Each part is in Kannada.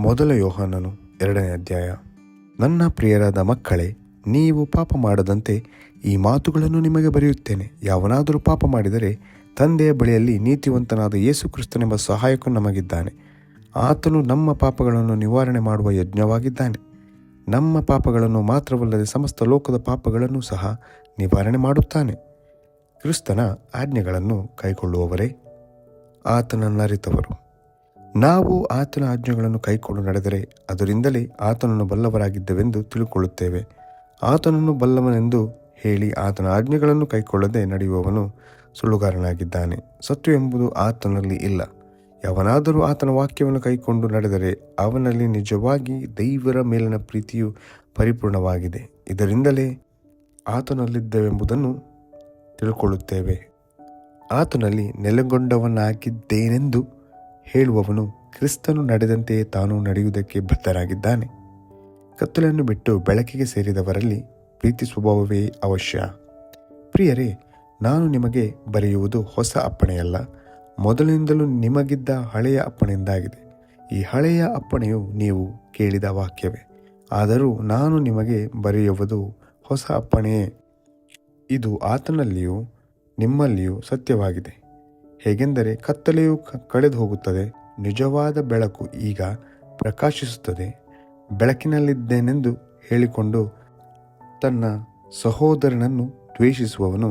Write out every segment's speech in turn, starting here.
ಮೊದಲ ಯೋಹಾನನು 2ನೇ ಅಧ್ಯಾಯ. ನನ್ನ ಪ್ರಿಯರಾದ ಮಕ್ಕಳೇ, ನೀವು ಪಾಪ ಮಾಡದಂತೆ ಈ ಮಾತುಗಳನ್ನು ನಿಮಗೆ ಬರೆಯುತ್ತೇನೆ. ಯಾವನಾದರೂ ಪಾಪ ಮಾಡಿದರೆ ತಂದೆಯ ಬಳಿಯಲ್ಲಿ ನೀತಿವಂತನಾದ ಯೇಸು ಕ್ರಿಸ್ತನೆಂಬ ಸಹಾಯಕನು ನಮಗಿದ್ದಾನೆ. ಆತನು ನಮ್ಮ ಪಾಪಗಳನ್ನು ನಿವಾರಣೆ ಮಾಡುವ ಯಜ್ಞವಾಗಿದ್ದಾನೆ. ನಮ್ಮ ಪಾಪಗಳನ್ನು ಮಾತ್ರವಲ್ಲದೆ ಸಮಸ್ತ ಲೋಕದ ಪಾಪಗಳನ್ನು ಸಹ ನಿವಾರಣೆ ಮಾಡುತ್ತಾನೆ. ಕ್ರಿಸ್ತನ ಆಜ್ಞೆಗಳನ್ನು ಕೈಕೊಳ್ಳುವವರೇ ಆತನನ್ನರಿತವರು. ನಾವು ಆತನ ಆಜ್ಞೆಗಳನ್ನು ಕೈಕೊಂಡು ನಡೆದರೆ ಅದರಿಂದಲೇ ಆತನನ್ನು ಬಲ್ಲವರಾಗಿದ್ದವೆಂದು ತಿಳುಕೊಳ್ಳುತ್ತೇವೆ. ಆತನನ್ನು ಬಲ್ಲವನೆಂದು ಹೇಳಿ ಆತನ ಆಜ್ಞೆಗಳನ್ನು ಕೈಕೊಳ್ಳದೆ ನಡೆಯುವವನು ಸುಳ್ಳುಗಾರನಾಗಿದ್ದಾನೆ, ಸತ್ಯವೆಂಬುದು ಆತನಲ್ಲಿ ಇಲ್ಲ. ಯಾವನಾದರೂ ಆತನ ವಾಕ್ಯವನ್ನು ಕೈಕೊಂಡು ನಡೆದರೆ ಅವನಲ್ಲಿ ನಿಜವಾಗಿ ದೇವರ ಮೇಲಿನ ಪ್ರೀತಿಯು ಪರಿಪೂರ್ಣವಾಗಿದೆ. ಇದರಿಂದಲೇ ಆತನಲ್ಲಿದ್ದೇವೆಂಬುದನ್ನು ತಿಳ್ಕೊಳ್ಳುತ್ತೇವೆ. ಆತನಲ್ಲಿ ನೆಲೆಗೊಂಡವನಾಗಿದ್ದೇನೆಂದು ಹೇಳುವವನು ಕ್ರಿಸ್ತನು ನಡೆದಂತೆಯೇ ತಾನು ನಡೆಯುವುದಕ್ಕೆ ಬದ್ಧರಾಗಿದ್ದಾನೆ. ಕತ್ತಲನ್ನು ಬಿಟ್ಟು ಬೆಳಕಿಗೆ ಸೇರಿದವರಲ್ಲಿ ಪ್ರೀತಿ ಸ್ವಭಾವವೇ ಅವಶ್ಯ. ಪ್ರಿಯರೇ, ನಾನು ನಿಮಗೆ ಬರೆಯುವುದು ಹೊಸ ಅಪ್ಪಣೆಯಲ್ಲ, ಮೊದಲಿನಿಂದಲೂ ನಿಮಗಿದ್ದ ಹಳೆಯ ಅಪ್ಪಣೆಯಿಂದಾಗಿದೆ. ಈ ಹಳೆಯ ಅಪ್ಪಣೆಯು ನೀವು ಕೇಳಿದ ವಾಕ್ಯವೇ. ಆದರೂ ನಾನು ನಿಮಗೆ ಬರೆಯುವುದು ಹೊಸ ಅಪ್ಪಣೆಯೇ. ಇದು ಆತನಲ್ಲಿಯೂ ನಿಮ್ಮಲ್ಲಿಯೂ ಸತ್ಯವಾಗಿದೆ. ಹೇಗೆಂದರೆ ಕತ್ತಲೆಯು ಕಳೆದು ಹೋಗುತ್ತದೆ, ನಿಜವಾದ ಬೆಳಕು ಈಗ ಪ್ರಕಾಶಿಸುತ್ತದೆ. ಬೆಳಕಿನಲ್ಲಿದ್ದೇನೆಂದು ಹೇಳಿಕೊಂಡು ತನ್ನ ಸಹೋದರನನ್ನು ದ್ವೇಷಿಸುವವನು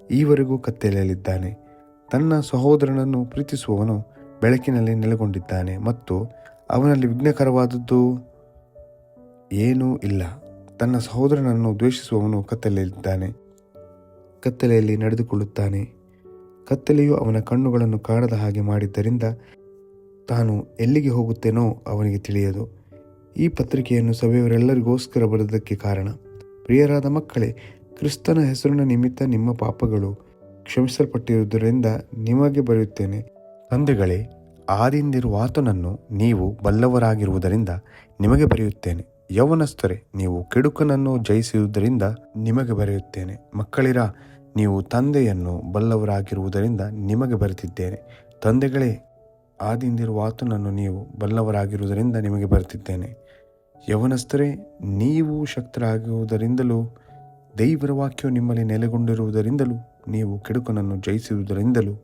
ಈವರೆಗೂ ಕತ್ತಲೆಯಲ್ಲಿದ್ದಾನೆ. ತನ್ನ ಸಹೋದರನನ್ನು ಪ್ರೀತಿಸುವವನು ಬೆಳಕಿನಲ್ಲಿ ನೆಲೆಗೊಂಡಿದ್ದಾನೆ ಮತ್ತು ಅವನಲ್ಲಿ ವಿಘ್ನಕರವಾದದ್ದು ಏನೂ ಇಲ್ಲ. ತನ್ನ ಸಹೋದರನನ್ನು ದ್ವೇಷಿಸುವವನು ಕತ್ತಲೆಯಲ್ಲಿ ನಡೆದುಕೊಳ್ಳುತ್ತಾನೆ. ಕತ್ತಲೆಯು ಅವನ ಕಣ್ಣುಗಳನ್ನು ಕಾಣದ ಹಾಗೆ ಮಾಡಿದ್ದರಿಂದ ತಾನು ಎಲ್ಲಿಗೆ ಹೋಗುತ್ತೇನೋ ಅವನಿಗೆ ತಿಳಿಯದು. ಈ ಪತ್ರಿಕೆಯನ್ನು ಸಭೆಯವರೆಲ್ಲರಿಗೋಸ್ಕರ ಬರೆದಕ್ಕೆ ಕಾರಣ, ಪ್ರಿಯರಾದ ಮಕ್ಕಳೇ, ಕ್ರಿಸ್ತನ ಹೆಸರಿನ ನಿಮಿತ್ತ ನಿಮ್ಮ ಪಾಪಗಳು ಕ್ಷಮಿಸಲ್ಪಟ್ಟಿರುವುದರಿಂದ ನಿಮಗೆ ಬರೆಯುತ್ತೇನೆ. ತಂದೆಗಳೇ, ಆದಿಂದಿರುವ ಆತನನ್ನು ನೀವು ಬಲ್ಲವರಾಗಿರುವುದರಿಂದ ನಿಮಗೆ ಬರೆಯುತ್ತೇನೆ. ಯೌವನಸ್ಥರೇ, ನೀವು ಕೆಡುಕನನ್ನು ಜಯಿಸುವುದರಿಂದ ನಿಮಗೆ ಬರೆಯುತ್ತೇನೆ. ಮಕ್ಕಳಿರ, ನೀವು ತಂದೆಯನ್ನು ಬಲ್ಲವರಾಗಿರುವುದರಿಂದ ನಿಮಗೆ ಬರೆದಿದ್ದೇನೆ. ತಂದೆಗಳೇ, ಆದಿಂದಿರುವ ಆತನನ್ನು ನೀವು ಬಲ್ಲವರಾಗಿರುವುದರಿಂದ ನಿಮಗೆ ಬರೆದಿದ್ದೇನೆ. ಯೌವನಸ್ಥರೇ, ನೀವು ಶಕ್ತರಾಗುವುದರಿಂದಲೂ ದೇವರ ವಾಕ್ಯವು ನಿಮ್ಮಲ್ಲಿ ನೆಲೆಗೊಂಡಿರುವುದರಿಂದಲೂ ನೀವು ಕೆಡುಕನನ್ನು ಜಯಿಸುವುದರಿಂದಲೂ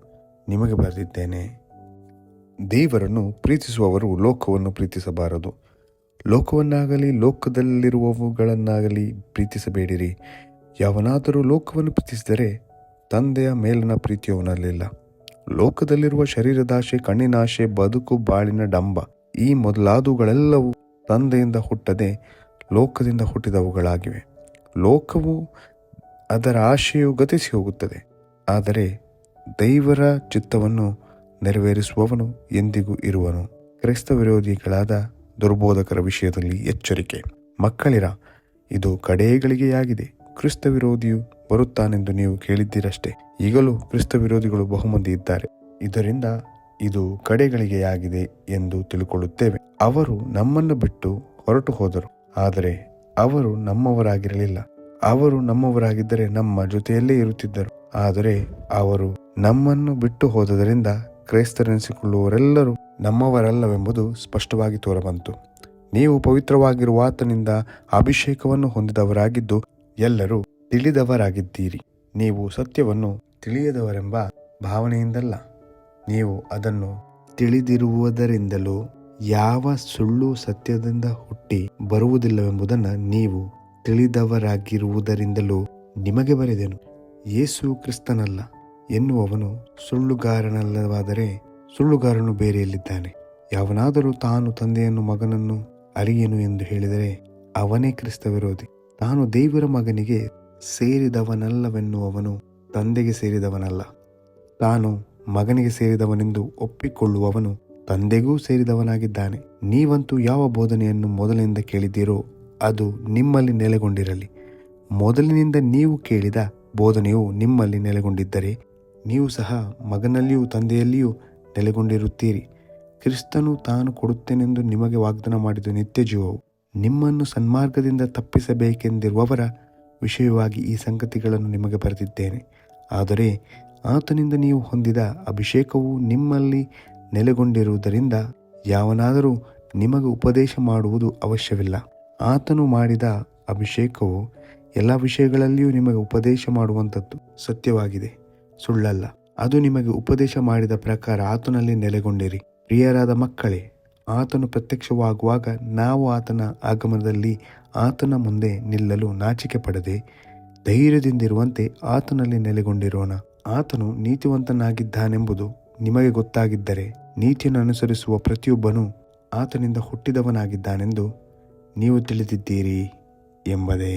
ನಿಮಗೆ ಬರೆದಿದ್ದೇನೆ. ದೇವರನ್ನು ಪ್ರೀತಿಸುವವರು ಲೋಕವನ್ನು ಪ್ರೀತಿಸಬಾರದು. ಲೋಕವನ್ನಾಗಲಿ ಲೋಕದಲ್ಲಿರುವವುಗಳನ್ನಾಗಲಿ ಪ್ರೀತಿಸಬೇಡಿರಿ. ಯಾವನಾದರೂ ಲೋಕವನ್ನು ಪ್ರೀತಿಸಿದರೆ ತಂದೆಯ ಮೇಲಿನ ಪ್ರೀತಿಯು ಅವನಲ್ಲಿಲ್ಲ. ಲೋಕದಲ್ಲಿರುವ ಶರೀರದಾಶೆ, ಕಣ್ಣಿನಾಶೆ, ಬದುಕು ಬಾಳಿನ ಡಂಬ, ಈ ಮೊದಲಾದವುಗಳೆಲ್ಲವೂ ತಂದೆಯಿಂದ ಹುಟ್ಟದೆ ಲೋಕದಿಂದ ಹುಟ್ಟಿದವುಗಳಾಗಿವೆ. ಲೋಕವು ಅದರ ಆಶೆಯು ಗತಿಸಿ ಹೋಗುತ್ತದೆ, ಆದರೆ ದೇವರ ಚಿತ್ತವನ್ನು ನೆರವೇರಿಸುವವನು ಎಂದಿಗೂ ಇರುವನು. ಕ್ರೈಸ್ತ ವಿರೋಧಿಗಳಾದ ದುರ್ಬೋಧಕರ ವಿಷಯದಲ್ಲಿ ಎಚ್ಚರಿಕೆ. ಮಕ್ಕಳಿರ, ಇದು ಕಡೆಗಳಿಗೆಯಾಗಿದೆ. ಕ್ರಿಸ್ತ ವಿರೋಧಿಯು ಬರುತ್ತಾನೆಂದು ನೀವು ಕೇಳಿದ್ದೀರಷ್ಟೇ. ಈಗಲೂ ಕ್ರಿಸ್ತ ವಿರೋಧಿಗಳು ಬಹುಮಂದಿ ಇದ್ದಾರೆ. ಇದರಿಂದ ಇದು ಕಡೆಗಳಿಗೆಯಾಗಿದೆ ಎಂದು ತಿಳ್ಕೊಳ್ಳುತ್ತೇವೆ. ಅವರು ನಮ್ಮನ್ನು ಬಿಟ್ಟು ಹೊರಟು ಹೋದರು, ಆದರೆ ಅವರು ನಮ್ಮವರಾಗಿರಲಿಲ್ಲ. ಅವರು ನಮ್ಮವರಾಗಿದ್ದರೆ ನಮ್ಮ ಜೊತೆಯಲ್ಲೇ ಇರುತ್ತಿದ್ದರು. ಆದರೆ ಅವರು ನಮ್ಮನ್ನು ಬಿಟ್ಟು ಹೋದದರಿಂದ ಕ್ರೈಸ್ತರೆನಿಸಿಕೊಳ್ಳುವವರೆಲ್ಲರೂ ನಮ್ಮವರಲ್ಲವೆಂಬುದು ಸ್ಪಷ್ಟವಾಗಿ ತೋರಬಂತು. ನೀವು ಪವಿತ್ರವಾಗಿರುವ ಆತನಿಂದ ಅಭಿಷೇಕವನ್ನು ಹೊಂದಿದವರಾಗಿದ್ದು ಎಲ್ಲರೂ ತಿಳಿದವರಾಗಿದ್ದೀರಿ. ನೀವು ಸತ್ಯವನ್ನು ತಿಳಿಯದವರೆಂಬ ಭಾವನೆಯಿಂದಲ್ಲ, ನೀವು ಅದನ್ನು ತಿಳಿದಿರುವುದರಿಂದಲೂ ಯಾವ ಸುಳ್ಳು ಸತ್ಯದಿಂದ ಹುಟ್ಟಿ ಬರುವುದಿಲ್ಲವೆಂಬುದನ್ನು ನೀವು ತಿಳಿದವರಾಗಿರುವುದರಿಂದಲೂ ನಿಮಗೆ ಬರೆದೆನು. ಯೇಸು ಕ್ರಿಸ್ತನಲ್ಲ ಎನ್ನುವವನು ಸುಳ್ಳುಗಾರನಲ್ಲವಾದರೆ ಸುಳ್ಳುಗಾರನು ಬೇರೆಯಲ್ಲಿದ್ದಾನೆ. ಯಾವನಾದರೂ ತಾನು ತಂದೆಯನ್ನು ಮಗನನ್ನು ಅರಿಯೆನು ಎಂದು ಹೇಳಿದರೆ ಅವನೇ ಕ್ರಿಸ್ತ ವಿರೋಧಿ. ತಾನು ದೇವರ ಮಗನಿಗೆ ಸೇರಿದವನಲ್ಲವೆನ್ನುವವನು ತಂದೆಗೆ ಸೇರಿದವನಲ್ಲ. ತಾನು ಮಗನಿಗೆ ಸೇರಿದವನೆಂದು ಒಪ್ಪಿಕೊಳ್ಳುವವನು ತಂದೆಗೂ ಸೇರಿದವನಾಗಿದ್ದಾನೆ. ನೀವಂತೂ ಯಾವ ಬೋಧನೆಯನ್ನು ಮೊದಲಿನಿಂದ ಕೇಳಿದ್ದೀರೋ ಅದು ನಿಮ್ಮಲ್ಲಿ ನೆಲೆಗೊಂಡಿರಲಿ. ಮೊದಲಿನಿಂದ ನೀವು ಕೇಳಿದ ಬೋಧನೆಯು ನಿಮ್ಮಲ್ಲಿ ನೆಲೆಗೊಂಡಿದ್ದರೆ ನೀವು ಸಹ ಮಗನಲ್ಲಿಯೂ ತಂದೆಯಲ್ಲಿಯೂ ನೆಲೆಗೊಂಡಿರುತ್ತೀರಿ. ಕ್ರಿಸ್ತನು ತಾನು ಕೊಡುತ್ತೇನೆಂದು ನಿಮಗೆ ವಾಗ್ದಾನ ಮಾಡಿದ ನಿತ್ಯ ಜೀವವು ನಿಮ್ಮನ್ನು ಸನ್ಮಾರ್ಗದಿಂದ ತಪ್ಪಿಸಬೇಕೆಂದಿರುವವರ ವಿಷಯವಾಗಿ ಈ ಸಂಗತಿಗಳನ್ನು ನಿಮಗೆ ಬರೆದಿದ್ದೇನೆ. ಆದರೆ ಆತನಿಂದ ನೀವು ಹೊಂದಿದ ಅಭಿಷೇಕವು ನಿಮ್ಮಲ್ಲಿ ನೆಲೆಗೊಂಡಿರುವುದರಿಂದ ಯಾವನಾದರೂ ನಿಮಗೆ ಉಪದೇಶ ಮಾಡುವುದು ಅವಶ್ಯವಿಲ್ಲ. ಆತನು ಮಾಡಿದ ಅಭಿಷೇಕವು ಎಲ್ಲ ವಿಷಯಗಳಲ್ಲಿಯೂ ನಿಮಗೆ ಉಪದೇಶ ಮಾಡುವಂಥದ್ದು ಸತ್ಯವಾಗಿದೆ, ಸುಳ್ಳಲ್ಲ. ಅದು ನಿಮಗೆ ಉಪದೇಶ ಮಾಡಿದ ಪ್ರಕಾರ ಆತನಲ್ಲಿ ನೆಲೆಗೊಂಡಿರಿ. ಪ್ರಿಯರಾದ ಮಕ್ಕಳೇ, ಆತನು ಪ್ರತ್ಯಕ್ಷವಾಗುವಾಗ ನಾವು ಆತನ ಆಗಮನದಲ್ಲಿ ಆತನ ಮುಂದೆ ನಿಲ್ಲಲು ನಾಚಿಕೆ ಪಡದೆ ಧೈರ್ಯದಿಂದಿರುವಂತೆ ಆತನಲ್ಲಿ ನೆಲೆಗೊಂಡಿರೋಣ. ಆತನು ನೀತಿವಂತನಾಗಿದ್ದಾನೆಂಬುದು ನಿಮಗೆ ಗೊತ್ತಾಗಿದ್ದರೆ ನೀತಿಯನ್ನು ಅನುಸರಿಸುವ ಪ್ರತಿಯೊಬ್ಬನೂ ಆತನಿಂದ ಹುಟ್ಟಿದವನಾಗಿದ್ದಾನೆಂದು ನೀವು ತಿಳಿದಿದ್ದೀರಿ ಎಂಬುದೇ.